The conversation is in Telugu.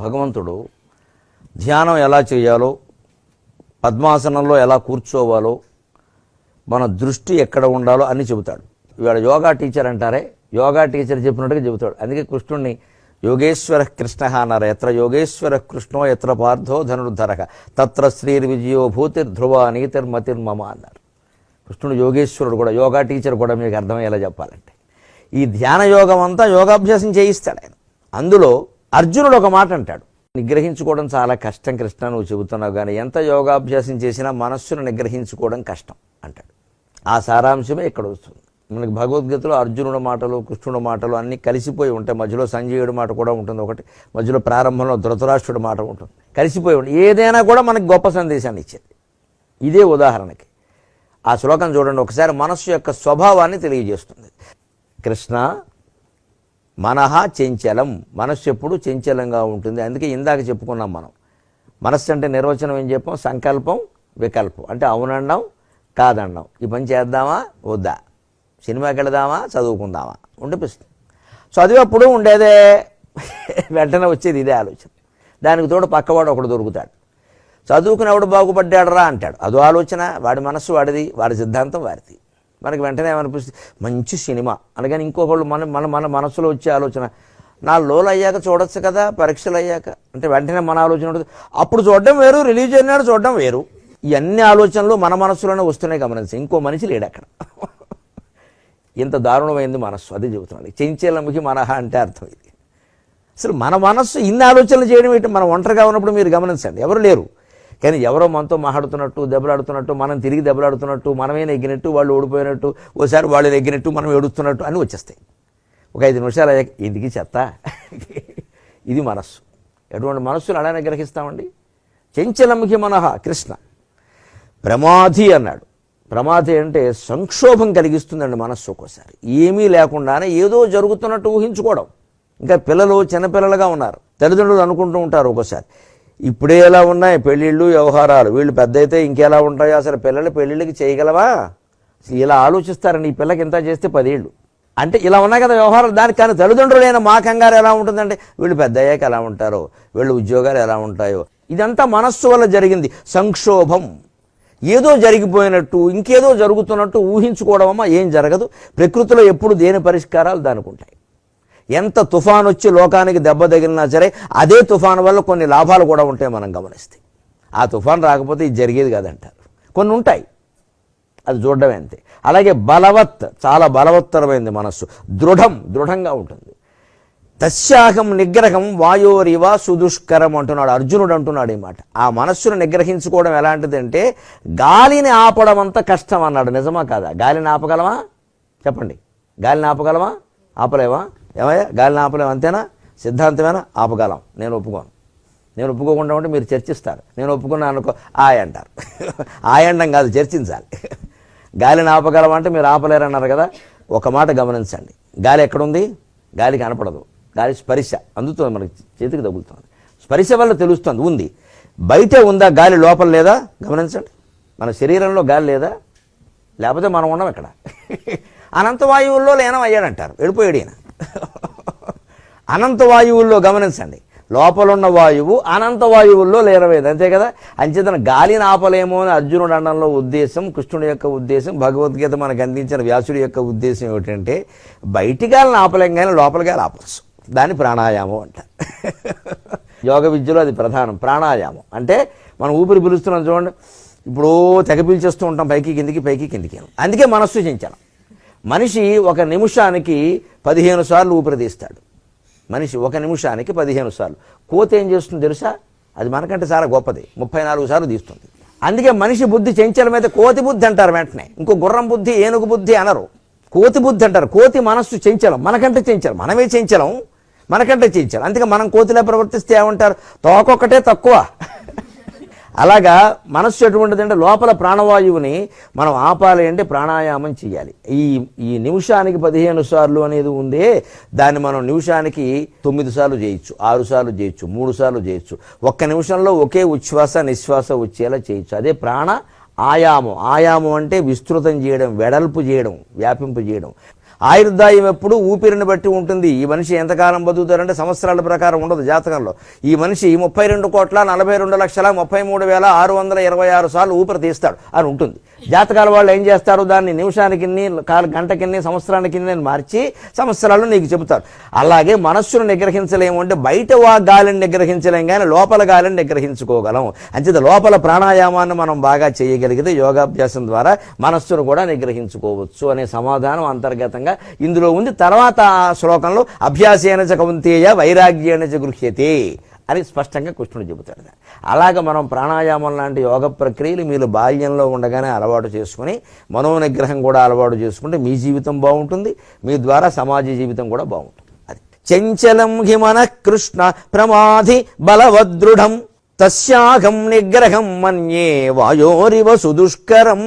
భగవంతుడు ధ్యానం ఎలా చేయాలో, పద్మాసనంలో ఎలా కూర్చోవాలో, మన దృష్టి ఎక్కడ ఉండాలో అన్నీ చెబుతాడు. ఇవాళ యోగా టీచర్ అంటారే, యోగా టీచర్ చెప్పినట్టుగా చెబుతాడు. అందుకే కృష్ణుడిని యోగేశ్వర కృష్ణ అన్నారు. ఎత్ర యోగేశ్వర కృష్ణో ఎత్ర పార్థో ధనుర్ధరక తత్ర శ్రీర్విజయో భూతిర్ధ్రువ నీతిర్మతిర్మమ అన్నారు. కృష్ణుడు యోగేశ్వరుడు కూడా, యోగా టీచర్ కూడా. మీకు అర్థమయ్యేలా చెప్పాలంటే ఈ ధ్యాన యోగం అంతా యోగాభ్యాసం చేయిస్తాడు ఆయన. అందులో అర్జునుడు ఒక మాట అంటాడు, నిగ్రహించుకోవడం చాలా కష్టం కృష్ణ, నువ్వు చెబుతున్నావు కానీ ఎంత యోగాభ్యాసం చేసినా మనస్సును నిగ్రహించుకోవడం కష్టం అంటాడు. ఆ సారాంశమే ఇక్కడ వస్తుంది. మనకి భగవద్గీతలో అర్జునుడి మాటలు, కృష్ణుడి మాటలు అన్నీ కలిసిపోయి ఉంటాయి. మధ్యలో సంజయుడి మాట కూడా ఉంటుంది ఒకటి, మధ్యలో ప్రారంభంలో ధృతరాష్ట్రుడి మాట ఉంటుంది, కలిసిపోయి ఉంటుంది. ఏదైనా కూడా మనకి గొప్ప సందేశాన్ని ఇచ్చేది. ఇదే ఉదాహరణకి ఆ శ్లోకం చూడండి ఒకసారి. మనస్సు యొక్క స్వభావాన్ని తెలియజేస్తుంది. కృష్ణ మనహ చంచలం, మనస్సు ఎప్పుడు చంచలంగా ఉంటుంది. అందుకే ఇందాక చెప్పుకున్నాం మనం. మనస్సు అంటే నిర్వచనం ఏం చెప్పాం? సంకల్పం వికల్పం. అంటే అవునన్నాం కాదన్నాం, ఈ పని చేద్దామా వద్దా, సినిమాకి వెళదామా చదువుకుందామా ఉండిపిస్తుంది. చదివేప్పుడు ఉండేదే, వెంటనే వచ్చేది ఇదే ఆలోచన. దానికి తోడు పక్కవాడు ఒకడు దొరుకుతాడు, చదువుకునేవాడు బాగుపడ్డాడరా అంటాడు, అదో ఆలోచన. వాడి మనస్సు వాడిది, వాడి సిద్ధాంతం వాడిది. మనకి వెంటనే ఏమనిపిస్తుంది, మంచి సినిమా అనగానే ఇంకొకళ్ళు మన మనస్సులో వచ్చే ఆలోచన, 4 రోజులు అయ్యాక చూడొచ్చు కదా, పరీక్షలు అయ్యాక అంటే వెంటనే మన ఆలోచన ఉంటుంది. అప్పుడు చూడడం వేరు, రిలీజ్ అయినాడు చూడడం వేరు. ఇవన్నీ ఆలోచనలు మన మనస్సులోనే వస్తున్నాయి గమనించి. ఇంకో మనిషి లేడు అక్కడ. ఇంత దారుణమైంది మనస్సు. అది చెబుతున్నాడు. చెంచలముఖి మనహ అంటే అర్థం ఇది. అసలు మన మనస్సు ఇన్ని ఆలోచనలు చేయడం ఏంటి? మనం ఒంటరిగా ఉన్నప్పుడు మీరు గమనించండి, ఎవరు లేరు కానీ ఎవరో మనతో మాట్లాడుతున్నట్టు, దెబ్బలాడుతున్నట్టు, మనం తిరిగి దెబ్బలాడుతున్నట్టు, మనమే నెగ్గినట్టు, వాళ్ళు ఓడిపోయినట్టు, ఓసారి వాళ్ళు నెగ్గినట్టు, మనం ఏడుస్తున్నట్టు అన్నీ వచ్చేస్తాయి. ఒక 5 నిమిషాలు అయ్యాక ఇంటికి చెత్త. ఇది మనస్సు. ఎటువంటి మనస్సులు అలా నిగ్రహిస్తామండి? చెంచలముఖి మనహ కృష్ణ. ప్రమాధి అన్నాడు. ప్రమాధి అంటే సంక్షోభం కలిగిస్తుందండి మనస్సు. ఒక్కోసారి ఏమీ లేకుండానే ఏదో జరుగుతున్నట్టు ఊహించుకోవడం. ఇంకా పిల్లలు చిన్నపిల్లలుగా ఉన్నారు, తల్లిదండ్రులు అనుకుంటూ ఉంటారు ఒక్కోసారి, ఇప్పుడే ఎలా ఉన్నాయి పెళ్ళిళ్ళు వ్యవహారాలు, వీళ్ళు పెద్ద అయితే ఇంకెలా ఉంటాయో, అసలు పిల్లలు పెళ్ళిళ్ళకి చేయగలవా, ఇలా ఆలోచిస్తారండి. ఈ పిల్లకి ఇంత చేస్తే 10 ఏళ్ళు అంటే ఇలా ఉన్నాయి కదా వ్యవహారాలు. దానికి కానీ తల్లిదండ్రులైన మా కంగారు ఎలా ఉంటుందంటే, వీళ్ళు పెద్ద అయ్యాక ఎలా ఉంటారో, వీళ్ళు ఉద్యోగాలు ఎలా ఉంటాయో. ఇదంతా మనస్సు వల్ల జరిగింది సంక్షోభం. ఏదో జరిగిపోయినట్టు, ఇంకేదో జరుగుతున్నట్టు ఊహించుకోవడం అమ్మా ఏం జరగదు. ప్రకృతిలో ఎప్పుడు దేని పరిష్కారాలు దానికి ఉంటాయి. ఎంత తుఫాను వచ్చి లోకానికి దెబ్బ తగిలినా సరే అదే తుఫాను వల్ల కొన్ని లాభాలు కూడా ఉంటాయి మనం గమనిస్తే. ఆ తుఫాను రాకపోతే ఇది జరిగేది కాదంటారు. కొన్ని ఉంటాయి, అది చూడడమే అంతే. అలాగే బలవత్, చాలా బలవత్తరమైంది మనస్సు. దృఢంగా ఉంటుంది. తస్యాహం నిగ్రహం వాయోరివ సుదుష్కరం అంటున్నాడు అర్జునుడు. అంటున్నాడు ఈ మాట. ఆ మనస్సును నిగ్రహించుకోవడం ఎలాంటిదంటే గాలిని ఆపడం అంత కష్టం అన్నాడు. నిజమా కాదా? గాలిని ఆపగలమా చెప్పండి? గాలిని ఆపగలమా? ఆపలేవా? ఏమయ్యా గాలిని ఆపలేము అంతేనా? సిద్ధాంతమేనా? ఆపగలం. నేను ఒప్పుకోను. నేను ఒప్పుకోకుండా ఉంటే మీరు చర్చిస్తారు. నేను ఒప్పుకున్నాను అనుకో ఆయ్ అంటారు. ఆయండం కాదు, చర్చించాలి. గాలిని ఆపగలమంటే మీరు ఆపలేరన్నారు కదా. ఒక మాట గమనించండి, గాలి ఎక్కడుంది? గాలి కనపడదు. గాలి స్పర్శ అందుతుంది, మనకి చేతికి తగులుతుంది. స్పర్శ వల్ల తెలుస్తుంది ఉంది. బయటే ఉందా గాలి, లోపల లేదా? గమనించండి. మన శరీరంలో గాలి లేదా? లేకపోతే మనం ఉన్నాం ఇక్కడ. అనంత వాయువుల్లో లీనం అయ్యాడంటారు, వెళ్ళిపోయాడు ఈయన. అనంత వాయువుల్లో గమనించండి, లోపలున్న వాయువు అనంత వాయువుల్లో లీనమైంది, అంతే కదా. అంచేతన గాలిని ఆపలేమో అని అర్జునుడు అనడంలో ఉద్దేశం, కృష్ణుడి యొక్క ఉద్దేశం, భగవద్గీత మనకు అందించిన వ్యాసుడి యొక్క ఉద్దేశం ఏమిటంటే బయటి గాలిని ఆపలేం కానీ లోపల గాలి ఆపచ్చు. దాన్ని ప్రాణాయామం అంటారు. యోగ విద్యలో అది ప్రధానం. ప్రాణాయామం అంటే మనం ఊపిరి పీలుస్తున్నాం చూడండి, ఇప్పుడు తెగ పీల్చేస్తూ ఉంటాం పైకి కిందికి, పైకి కిందికి. అందుకే మనస్సు చంచలం. మనిషి 1 నిమిషానికి 15 సార్లు ఊపిరి తీస్తాడు. మనిషి 1 నిమిషానికి 15 సార్లు. కోతి ఏం చేస్తుంది తెలుసా? అది మనకంటే చాలా గొప్పది, 34 సార్లు తీస్తుంది. అందుకే మనిషి బుద్ధి చంచలమైతే కోతి బుద్ధి అంటారు వెంటనే. ఇంకో గుర్రం బుద్ధి, ఏనుగు బుద్ధి అనరు, కోతి బుద్ధి అంటారు. కోతి మనస్సు చంచలం, మనకంటే చంచలం. మనమే చంచలం, మనకంటే చంచలం. అందుకే మనం కోతిలా ప్రవర్తిస్తే ఏమంటారు? తోకొక్కటే తక్కువ. అలాగా మనస్సు ఎటువంటిదంటే లోపల ప్రాణవాయువుని మనం ఆపాలి అంటే ప్రాణాయామం చేయాలి. ఈ నిమిషానికి 15 సార్లు అనేది ఉందే, దాన్ని మనం నిమిషానికి 9 సార్లు చేయొచ్చు, 6 సార్లు చేయొచ్చు, 3 సార్లు చేయొచ్చు. 1 నిమిషంలో ఒకే ఉచ్ఛ్వాస నిశ్వాస వచ్చేలా చేయొచ్చు. అదే ప్రాణ ఆయామం. ఆయామం అంటే విస్తృతం చేయడం, వెడల్పు చేయడం, వ్యాపింపు చేయడం. ఆయుర్దాయం ఎప్పుడు ఊపిరిని బట్టి ఉంటుంది. ఈ మనిషి ఎంతకాలం బతుకుతారంటే సంవత్సరాల ప్రకారం ఉండదు జాతకంలో. ఈ మనిషి 32,42,43,626 సార్లు ఊపిరి తీస్తాడు అని ఉంటుంది. జాతకాల వాళ్ళు ఏం చేస్తారు, దాన్ని నిమిషానికి గంటకిన్ని సంవత్సరానికి మార్చి సంవత్సరాలు నీకు చెబుతారు. అలాగే మనస్సును నిగ్రహించలేము అంటే బయట గాలిని నిగ్రహించలేం కానీ లోపల గాలిని నిగ్రహించుకోగలం. అంచేత లోపల ప్రాణాయామాన్ని మనం బాగా చేయగలిగితే యోగాభ్యాసం ద్వారా మనస్సును కూడా నిగ్రహించుకోవచ్చు అనే సమాధానం అంతర్గతంగా ఇందులో ఉంది. తర్వాత ఆ శ్లోకంలో అభ్యాసేన చ కౌంతేయ వైరాగ్యేణ చ గృహ్యతే అని స్పష్టంగా కృష్ణుడు చెబుతాడు. అలాగ మనం ప్రాణాయామం లాంటి యోగ ప్రక్రియలు మీరు బాల్యంలో ఉండగానే అలవాటు చేసుకుని మనోనిగ్రహం కూడా అలవాటు చేసుకుంటే మీ జీవితం బాగుంటుంది, మీ ద్వారా సమాజ జీవితం కూడా బాగుంటుంది. అది చంచలం హిమన కృష్ణ ప్రమాధి బలవదృఢం తస్యాహం నిగ్రహం మన్యే వాయోరివ సుదుష్కరం.